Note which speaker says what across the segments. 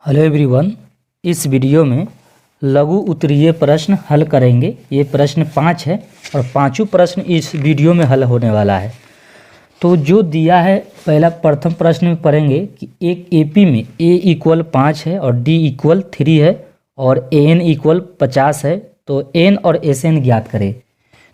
Speaker 1: Hello everyone, इस video में लघु उत्तरीय प्रश्न हल करेंगे। ये प्रश्न 5 है और पांचों प्रश्न इस वीडियो में हल होने वाला है। तो जो दिया है, पहला प्रथम प्रश्न में पढ़ेंगे कि एक एपी में a इक्वल 5 है और d इक्वल 3 है और an इक्वल 50 है, तो n और sn ज्ञात करें।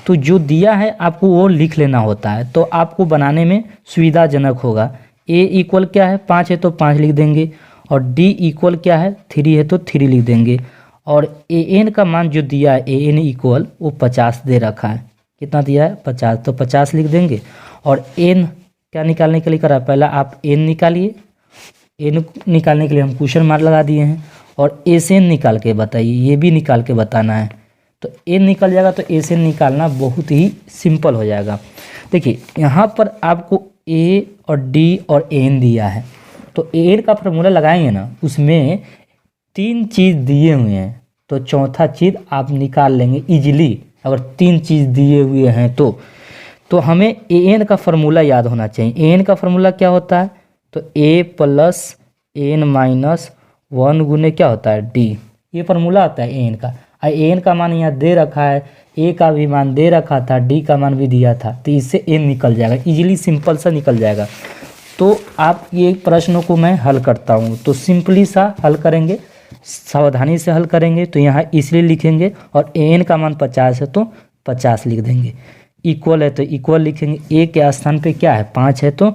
Speaker 1: तो जो दिया है आपको वो लिख लेना होता है, तो आपको बनाने में सुविधाजनक होगा। a इक्वल क्या है, 5 है तो 5 लिख देंगे, और d इक्वल क्या है, 3 है तो 3 लिख देंगे। और an का मान जो दिया है, an इक्वल वो 50 दे रखा है। कितना दिया है, 50, तो 50 लिख देंगे। और n क्या निकालने के लिए करा, पहला आप n निकालिए। n निकालने के लिए हम क्वेश्चन मार्क लगा दिए हैं। और sn निकाल के बताइए, ये भी निकाल के बताना है। तो n निकल जाएगा तो sn निकालना बहुत ही सिंपल हो जाएगा। देखिए यहाँ पर आपको a और d और n दिया है, तो an का फॉर्मूला लगाएंगे ना, उसमें 3 चीज़ दिए हुए हैं, तो चौथा चीज़ आप निकाल लेंगे इजीली। अगर 3 चीज़ दिए हुए हैं तो हमें an का फार्मूला याद होना चाहिए। an का फार्मूला क्या होता है, तो a प्लस n माइनस 1 गुने क्या होता है, d। ये फार्मूला होता है an का। an का मान यहाँ दे रखा है, a का भी मान दे रखा था, d का मान भी दिया था, तो इससे n निकल जाएगा, इजीली सिंपल सा निकल जाएगा। तो आप ये प्रश्नों को मैं हल करता हूँ, तो सिंपली सा हल करेंगे, सावधानी से हल करेंगे। तो यहाँ इसलिए लिखेंगे, और an का मान 50 है तो 50 लिख देंगे। इक्वल है तो इक्वल लिखेंगे, a के स्थान पे क्या है, 5 है तो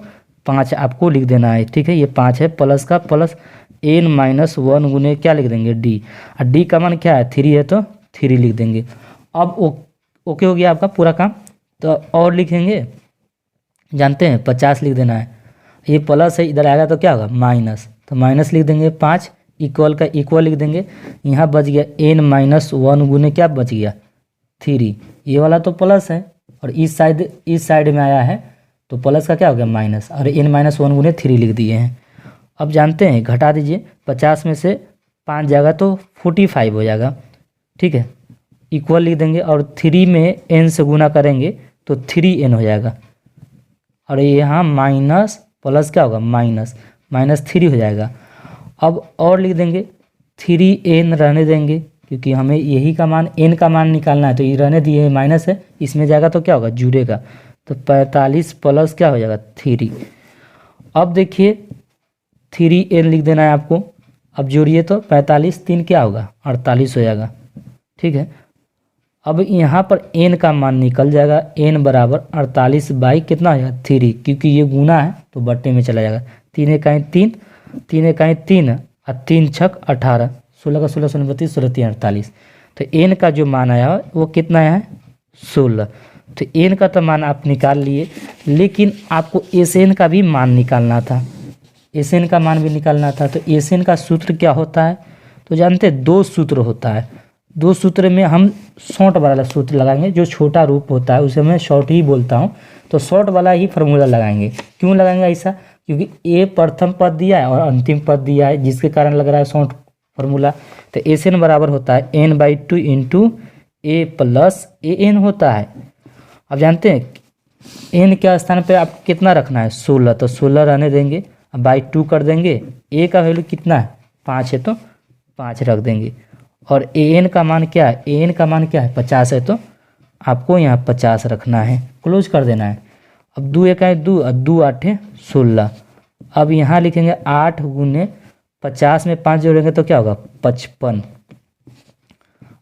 Speaker 1: 5 आपको लिख देना है। ठीक है, ये 5 है, प्लस का प्लस n माइनस 1 गुने क्या लिख देंगे, d। और d का मान क्या है, 3 है तो 3 लिख देंगे। अब ओके हो गया आपका पूरा काम। तो और लिखेंगे, जानते हैं 50 लिख देना है। ये प्लस है, इधर आएगा तो क्या होगा, माइनस, तो माइनस लिख देंगे। 5 इक्वल का इक्वल लिख देंगे। यहाँ बच गया n माइनस 1 गुने क्या बच गया, 3। ये वाला तो प्लस है, और इस साइड में आया है, तो प्लस का क्या हो गया, माइनस, और n माइनस 1 गुने 3 लिख दिए हैं। अब जानते हैं, घटा दीजिए, 50 में से 5 जाएगा तो 45 हो जाएगा। ठीक है, इक्वल लिख देंगे, और 3 में n से गुना करेंगे तो 3n हो जाएगा। और यहाँ माइनस प्लस क्या होगा, माइनस 3 हो जाएगा। अब और लिख देंगे, 3n रहने देंगे, क्योंकि हमें यही का मान, n का मान निकालना है, तो ये रहने दिए, माइनस है, इसमें जाएगा तो क्या होगा, जुड़ेगा, तो 45 प्लस क्या हो जाएगा, 3। अब देखिए 3n लिख देना है आपको। अब जोड़िए तो 45 3 क्या होगा, 48 हो जाएगा। ठीक है, अब यहाँ पर n का मान निकल जाएगा, n बराबर 48 बाई कितना हो जाएगा, 3, क्योंकि ये गुना है तो बट्टे में चला जाएगा। 3 एकाई 3, 3 एकाई 3 और 3 छक 18, 16 का 16 16 32, 16 3 48। तो n का जो मान आया वो कितना है, 16। तो n का तो मान आप निकाल लिए, लेकिन आपको sn का भी मान निकालना था, sn का मान भी निकालना था। तो sn का सूत्र क्या होता है, तो जानते हैं 2 सूत्र होता है। 2 सूत्र में हम शॉर्ट वाला सूत्र लगाएंगे, जो छोटा रूप होता है उसे मैं शॉर्ट ही बोलता हूँ, तो शॉर्ट वाला ही फार्मूला लगाएंगे। क्यों लगाएंगे ऐसा, क्योंकि a प्रथम पद दिया है और अंतिम पद दिया है, जिसके कारण लग रहा है शॉर्ट फार्मूला। तो sn बराबर होता है n/2 into a plus an होता है। अब जानते हैं n के स्थान पर आप कितना रखना है, 16, तो 16 रहने देंगे, अब बाई 2 कर देंगे। a का वैल्यू कितना है, 5 है तो 5 रख देंगे। और an का मान क्या है, an का मान क्या है, 50 है, तो आपको यहाँ 50 रखना है, क्लोज कर देना है। अब 2 एकाई 2 और 2 8 16। अब यहाँ लिखेंगे 8 गुने 50 में 5 जोड़ेंगे तो क्या होगा, 55।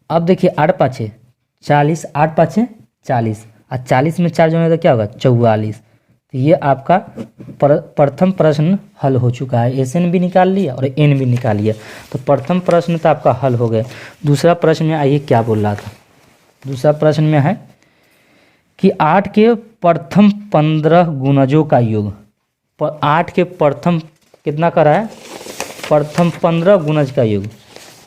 Speaker 1: अब देखिए 8 5 40, 8 5 40, और 40 में 4 जोड़ेंगे तो क्या होगा, 44। तो ये आपका प्रथम प्रश्न हल हो चुका है। sn भी निकाल लिया और n भी निकाल लिया, तो प्रथम प्रश्न तो आपका हल हो गया। दूसरा प्रश्न में आइए क्या बोल रहा था। दूसरा प्रश्न में है कि 8 के प्रथम 15 गुणजों का योग, 8 के प्रथम कितना करा है, प्रथम 15 गुणज का योग।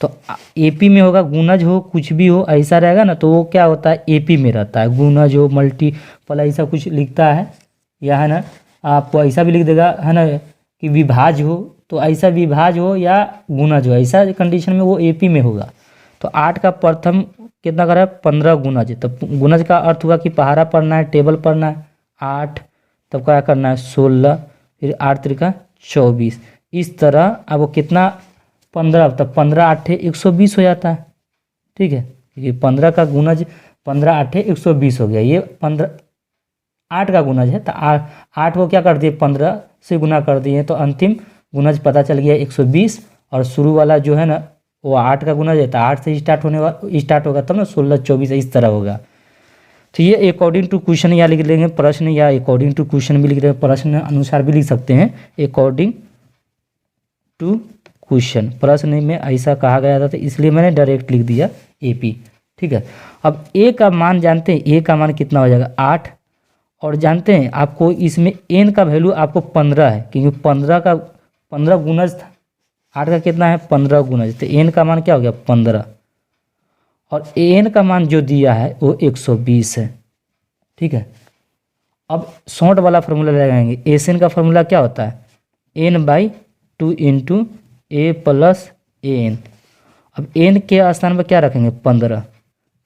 Speaker 1: तो AP में होगा, गुणज हो कुछ भी हो ऐसा रहेगा ना, तो वो क्या होता है, AP में रहता है। गुणज हो, मल्टीपल, ऐसा कुछ लिखता है, या है ना, आपको ऐसा भी लिख देगा, है ना, कि विभाज हो, तो ऐसा विभाज हो या गुणज हो, ऐसा कंडीशन में वो AP में होगा। तो 8 का प्रथम कितना करा है, 15 गुणज। तो गुणज का अर्थ हुआ कि पहाड़ा पढ़ना है, टेबल पढ़ना है। 8 तब क्या करना है, 16, फिर 8 3 का 24। इस तरह आपको कितना 15, तब 15 8 120 हो जाता है। ठीक है, ये 15 का गुणज 15 8 120 हो गया। ये 15 8 का गुणज है, तो 8 को क्या कर दिए 15 से गुना कर दिए, तो अंतिम गुणज पता चल गया 120। और शुरू वाला जो है ना वो 8 का गुणज है, तो 8 से स्टार्ट होगा तब ना 16 24 इस तरह होगा। तो ये अकॉर्डिंग टू क्वेश्चन या लिख लेंगे प्रश्न, या अकॉर्डिंग टू क्वेश्चन भी लिख रहे प्रश्न अनुसार भी लिख सकते हैं। अकॉर्डिंग टू क्वेश्चन, प्रश्न में ऐसा कहा गया था तो इसलिए मैंने डायरेक्ट लिख दिया AP। ठीक है, अब ए का मान जानते हैं, ए का मान कितना हो जाएगा 8। और जानते हैं आपको इसमें एन का वैल्यू आपको 15 है, क्योंकि 15 गुणज था। 8 का कितना है 15 गुणज, तो एन का मान क्या हो गया 15। और एन का मान जो दिया है वो 120 है। ठीक है, अब शॉर्ट वाला फार्मूला लगाएंगे। एसएन का फार्मूला क्या होता है n/2 इंटू ए प्लस एन। अब एन के स्थान पर क्या रखेंगे 15,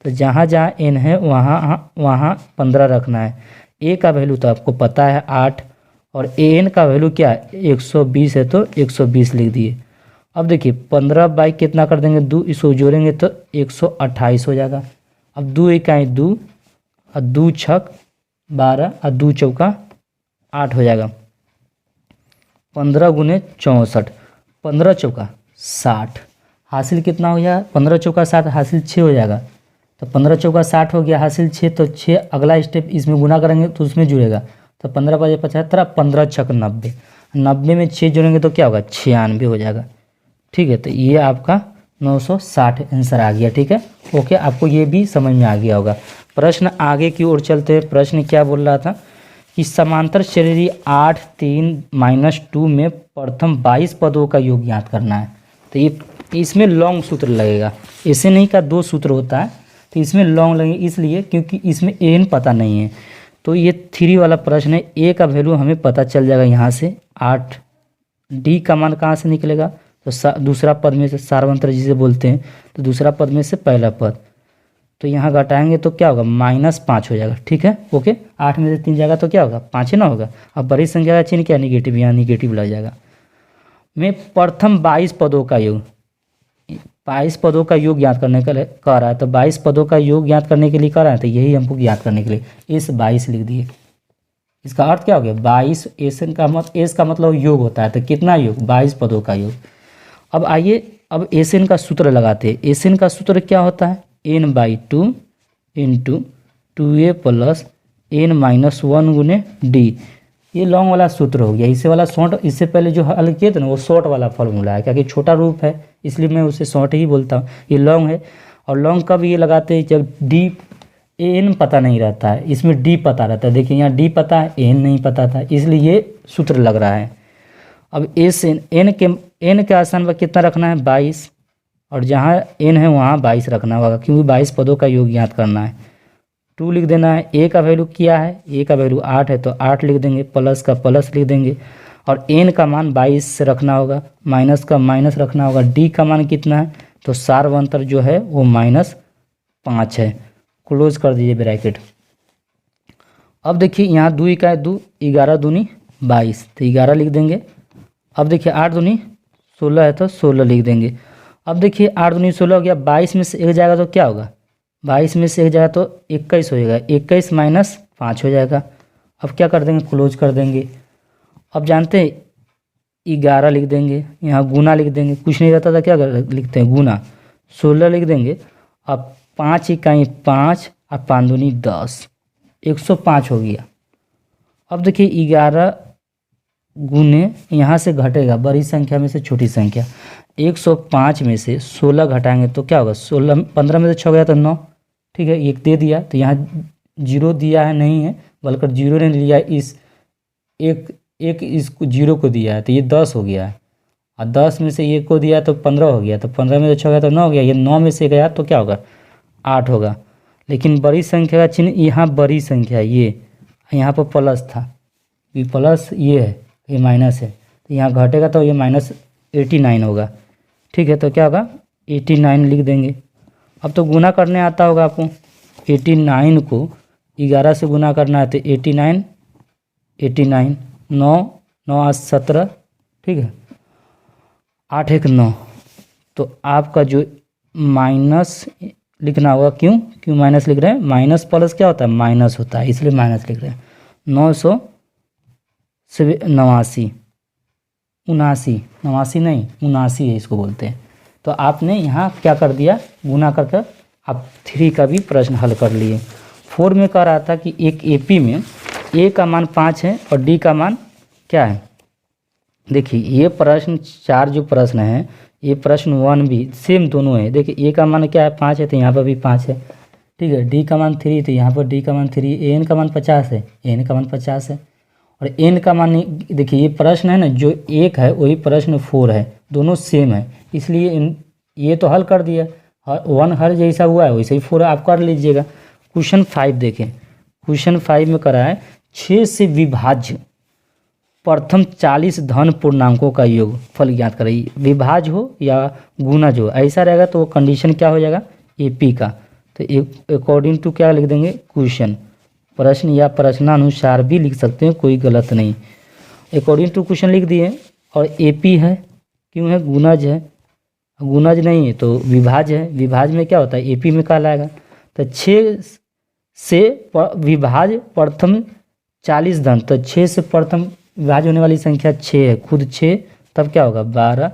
Speaker 1: तो जहाँ जहाँ एन है वहाँ 15 रखना है। ए का वैल्यू तो आपको पता है 8, और एन का वैल्यू क्या है 120 है, तो 120 लिख दिए। अब देखिए 15 बाई कितना कर देंगे 2, इसको जोड़ेंगे तो 128 हो जाएगा। अब 2 इकाई 2 और 2 छक 12 और 2 चौका 8 हो जाएगा। 15 गुने 64, 15 चौका 60, हासिल कितना हो जाएगा 15 चौका 60, हासिल 6 हो जाएगा। तो 15 चौका 60 हो गया, हासिल 6, तो 6 अगला स्टेप इसमें गुना करेंगे तो उसमें जुड़ेगा। तो 15 5 75, 15 छक 90, 90 में 6 जोड़ेंगे तो क्या होगा 96 हो जाएगा। ठीक है, तो ये आपका 960 आंसर आ गया। ठीक है, ओके, आपको ये भी समझ में आ गया होगा। प्रश्न आगे की ओर चलते हैं। प्रश्न क्या बोल रहा था कि समांतर श्रेणी 8 3 -2 में प्रथम 22 पदों का योग ज्ञात करना है। तो ये इसमें लॉन्ग सूत्र लगेगा, ऐसे नहीं का 2 सूत्र होता है, तो इसमें लॉन्ग लगेगा इसलिए क्योंकि इसमें एन पता नहीं है। तो ये 3 वाला प्रश्न है। ए का वैल्यू हमें पता चल जाएगा यहाँ से 8। डी का मान कहाँ से निकलेगा, तो दूसरा पद में से सार्वंतर जिसे बोलते हैं, तो दूसरा पद में से पहला पद, तो यहाँ घटाएंगे तो क्या होगा -5 हो जाएगा। ठीक है, ओके, 8 में से 3 जाएगा तो क्या होगा 5 ही ना होगा। अब बड़ी संख्या का चिन्ह क्या निगेटिव, यहाँ निगेटिव लग जाएगा। में प्रथम 22 पदों का योग, 22 पदों का योग ज्ञात करने के लिए कह रहा है, तो 22 पदों का योग ज्ञात करने के लिए कह रहा है, तो यही हमको ज्ञात करने के लिए इस 22 लिख दिए। इसका अर्थ क्या हो गया 22, एस का मतलब योग होता है, तो कितना योग 22 पदों का योग। अब आइए अब एसएन का सूत्र लगाते हैं। एसएन का सूत्र क्या होता है n/2 into 2a plus n-1 गुने डी। ये लॉन्ग वाला सूत्र हो गया। इसे वाला शॉर्ट, इससे पहले जो हल किए थे ना वो शॉर्ट वाला फॉर्मूला है, क्योंकि छोटा रूप है इसलिए मैं उसे शॉर्ट ही बोलता हूँ। ये लॉन्ग है, और लॉन्ग कब ये लगाते हैं जब डी एन पता नहीं रहता है, इसमें डी पता रहता है। देखिए यहाँ डी पता है, एन नहीं पता था, इसलिए ये सूत्र लग रहा है। अब एस एन के स्थान पर कितना रखना है 22, और जहाँ एन है वहाँ 22 रखना होगा, क्योंकि 22 पदों का योग ज्ञात करना है। 2 लिख देना है। ए का वैल्यू क्या है, ए का वैल्यू 8 है, तो 8 लिख देंगे, प्लस का प्लस लिख देंगे, और एन का मान 22 से रखना होगा, माइनस का माइनस रखना होगा। डी का मान कितना है, तो सार्वंतर जो है वो -5 है। क्लोज कर दीजिए ब्रैकेट। अब देखिए यहाँ 2 इकाई 2, 11 दूनी 22, तो 11 लिख देंगे। अब देखिए 8 दूनी 16 है, तो 16 लिख देंगे। अब देखिए 8 दूनी 16 हो गया, 22 में से 1 जाएगा तो क्या होगा 22 में से 1 जाएगा तो 21 हो जाएगा, 21 माइनस 5 हो जाएगा। अब क्या कर देंगे क्लोज कर देंगे। अब जानते हैं 11 लिख देंगे, यहाँ गुना लिख देंगे, कुछ नहीं रहता था क्या लिखते हैं गुना, 16 लिख देंगे। अब 5 इकाई 5 और 5 दूनी 10, 105 हो गया। अब देखिए 11 गुने यहाँ से घटेगा बड़ी संख्या में से छोटी संख्या, 105 में से 16 घटाएंगे तो क्या होगा 16, 15 में से 6 गया तो 9। ठीक है, 1 दे दिया, तो यहाँ 0 दिया है नहीं है, बल्कि 0 ने लिया, इस एक इसको 0 को दिया है, तो ये 10 हो गया है। और 10 में से 1 को दिया तो 15 हो गया, तो 15 में से 6 गया तो 9 हो गया। ये 9 में से गया तो क्या होगा 8 होगा। लेकिन बड़ी संख्या का चिन्ह यहाँ बड़ी संख्या, ये यहाँ पर प्लस था, ये प्लस ये है, ये माइनस है, तो यहाँ घटेगा तो ये -89 होगा। ठीक है, तो क्या होगा 89 लिख देंगे। अब तो गुना करने आता होगा आपको, 89 को 11 से गुना करना है, तो 89 9 9 8 17, ठीक है, 8 1 9, तो आपका जो माइनस लिखना होगा। क्यों क्यों माइनस लिख रहे हैं? माइनस प्लस क्या होता है? माइनस होता है, इसलिए माइनस लिख रहे हैं। 989 नवासी नहीं 79 है, इसको बोलते हैं। तो आपने यहाँ क्या कर दिया? गुना करके आप 3 का भी प्रश्न हल कर लिए। 4 में कह रहा था कि एक एपी में ए का मान 5 है और डी का मान क्या है? देखिए ये प्रश्न 4 जो प्रश्न है, ये प्रश्न 1 भी सेम दोनों है। देखिए ए का मान क्या है? 5 है, तो यहाँ पर भी 5 है, ठीक है। डी का मान 3, तो यहाँ पर डी का मान 3। एन का मान 50 है, एन का मान 50 है। और एन का मान देखिए, ये प्रश्न है ना, जो 1 है वही प्रश्न 4 है, दोनों सेम है, इसलिए ये तो हल कर दिया। 1 हर जैसा हुआ है वैसे ही 4 आप कर लीजिएगा। क्वेश्चन 5 देखें। क्वेश्चन 5 में करा है 6 से विभाज्य प्रथम 40 धन पूर्णांकों का योग फल ज्ञात कराइए। विभाज्य हो या गुणज हो, ऐसा रहेगा तो वो कंडीशन क्या हो जाएगा? एपी का। तो अकॉर्डिंग टू क्या लिख देंगे? क्वेश्चन, प्रश्न या प्रश्नानुसार भी लिख सकते हैं, कोई गलत नहीं। अकॉर्डिंग टू क्वेश्चन लिख दिए। और एपी है, क्यों है? गुणज है, गुणज नहीं है तो विभाज्य है। विभाज्य में क्या होता है? एपी में क्या लाएगा? तो 6 से विभाज्य प्रथम 40 धन, तो 6 से प्रथम विभाज्य होने वाली संख्या 6 है, खुद 6, तब क्या होगा? 12,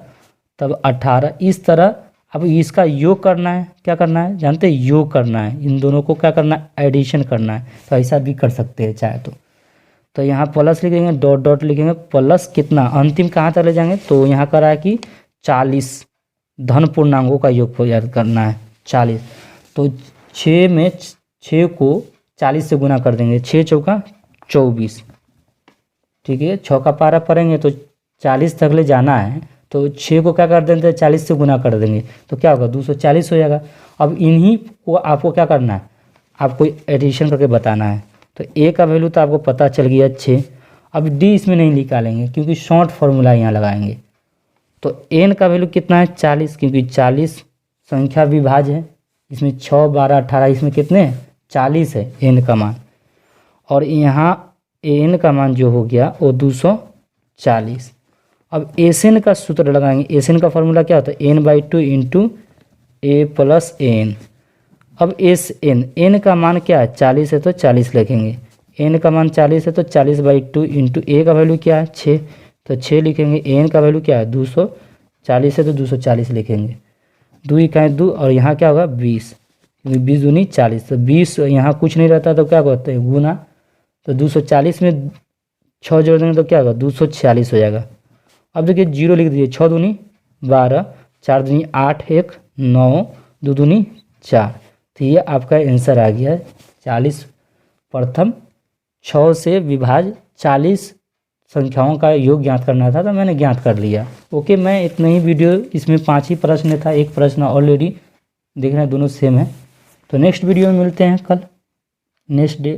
Speaker 1: तब 18। इस तरह अब इसका योग करना है। क्या करना है? जानते हैं? योग करना है, इन दोनों को क्या करना है? एडिशन करना है। तो ऐसा भी कर सकते हैं चाहे तो यहाँ प्लस लिखेंगे, डॉट डॉट लिखेंगे, प्लस कितना अंतिम कहाँ तक ले जाएंगे? तो यहाँ करा है कि 40 धन पूर्णांकों का योग याद करना है 40। तो 6 में 6 को 40 से गुना कर देंगे, 6 चौका 24, ठीक है। 6 का पारा पढ़ेंगे तो 40 तक ले जाना है, तो 6 को क्या कर देंगे? 40 से गुना कर देंगे, तो क्या होगा? 240 हो जाएगा। अब इन्हीं को आपको क्या करना है? आपको एडिशन करके बताना है। तो ए का वैल्यू तो आपको पता चल गया 6। अब डी इसमें नहीं निकालेंगे क्योंकि शॉर्ट फार्मूला यहाँ लगाएंगे। तो एन का वैल्यू कितना है? 40, क्योंकि 40 संख्या विभाज्य है। इसमें 6, 12, 18, इसमें कितने हैं? 40 है एन का मान। और यहाँ एन का मान जो हो गया वो 240। अब एसएन का सूत्र लगाएंगे। एसएन का फार्मूला क्या होता है? n/2 इंटू ए प्लस एन। अब एस एन का मान क्या है? 40 है तो 40 लिखेंगे। एन का मान 40 है तो 40/2 इंटू ए का वैल्यू क्या है? 6, तो 6 लिखेंगे। एन का वैल्यू क्या है? 240 है तो 240 लिखेंगे। 2 इकाई 2, और यहाँ क्या होगा? 20, 20 दूनी 40। तो 20 यहाँ कुछ नहीं रहता तो क्या कहते हैं? गुना। तो 240 में 6 जोड़ देंगे तो क्या होगा? 246 हो जाएगा। अब देखिए 0 लिख दीजिए। 6 दूनी 12, 4 दूनी 8, 1 9, 2 दूनी 4। तो ये आपका आंसर आ गया है 40। प्रथम 6 से विभाज्य 40 संख्याओं का योग ज्ञात करना था, तो मैंने ज्ञात कर लिया। ओके, मैं इतना ही वीडियो, इसमें 5 ही प्रश्न था, एक प्रश्न ऑलरेडी देख रहे हैं, दोनों सेम है। तो नेक्स्ट वीडियो में मिलते हैं कल, नेक्स्ट डे।